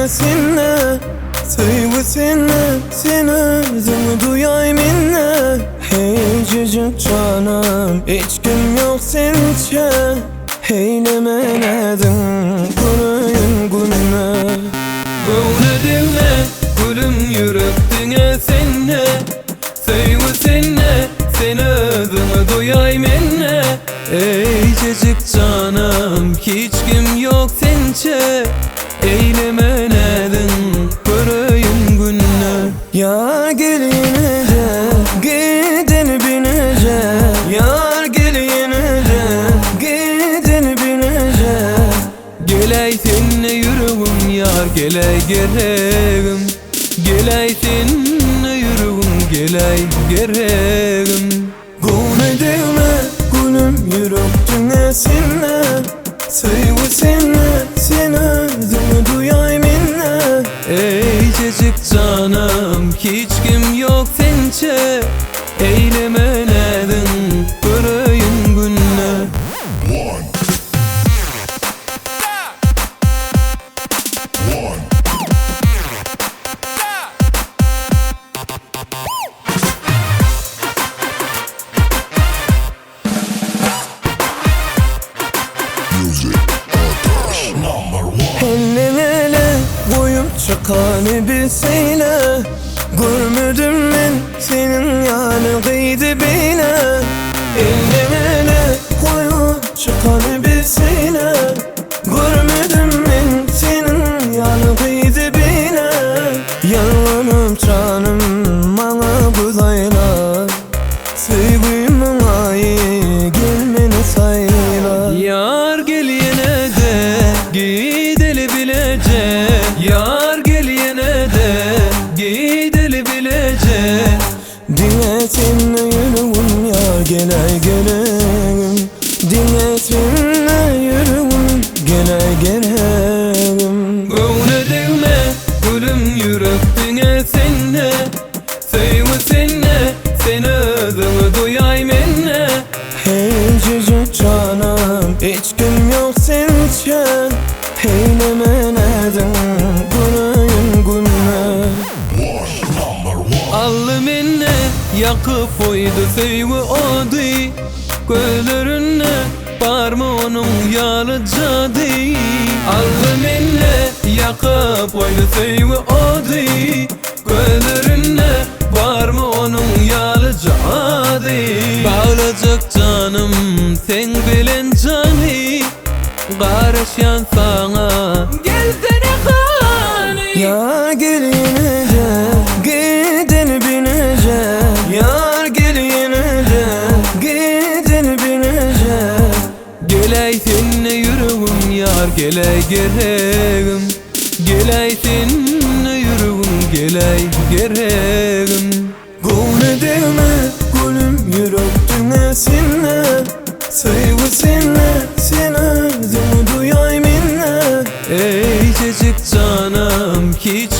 dinlesinle, sevgisinle, sen özümü duyay minne. Hey cicik canım, hiç kim yok sençe, eylemenedin günün gününe. Gönlüdüğüne, gülüm yürekdüğüne senle, sevgisinle, sen özümü duyay minne. Ey cicik canım, hiç kim yok sençe, eylemenedin göreyim gününe. Yar gelince, gideni binece, yar gelince, gideni binece. Geley seninle yürüyüm yar, geley gereğim. Geley seninle yürüyüm, geley gereğim. Gune devme, gülüm yürektüne sinne, sevgisinle, sen özümü duyay minne. Ey cicik canım, hiç kim yok sençe, eylemenedin göreyim gününe. Ellerine koyup çıkanı bilseyle, görmedim ben senin yanı kıydı bile. Ellerine koyup çıkanı bilseyle, görmedim ben senin yanı kıydı bile. Yalvarım canım bana buzayla, sevgimin ayı gelmeni sayla. Yar geliyene de gideli bilece, yar geliyene de gideli bilece. Dinle seninle yürüyüm yar, geley geleyim. Dinle seninle yürüyüm, geley geleyim. Gönlüdüğüne, gülüm yürekdüğüne senle, sevgisinle, sen özümü duyay minne. Hey cicik canım, hiç kim yok sençe, eylemenedin günün gününe. Allı minne yakıp koydu sevgi odu, gözlerine var mı onun yalı cadı. Allı minne yakıp koydu sevgi odu, gözlerine var mı onun yalı cadı. Bağlayacak canım sen bilen canı, karışan sana gelsene hani. Yar gelince, gideni binece, yar gelince, gideni binece. Geley seninle yürüyüm yar, geley gereğim. Geley seninle yürüyüm, geley gereğim. Gune devme, gülüm yürektüne sinne, sevgisinle, sen özümü duyay minne. Ey cicik canım, hiç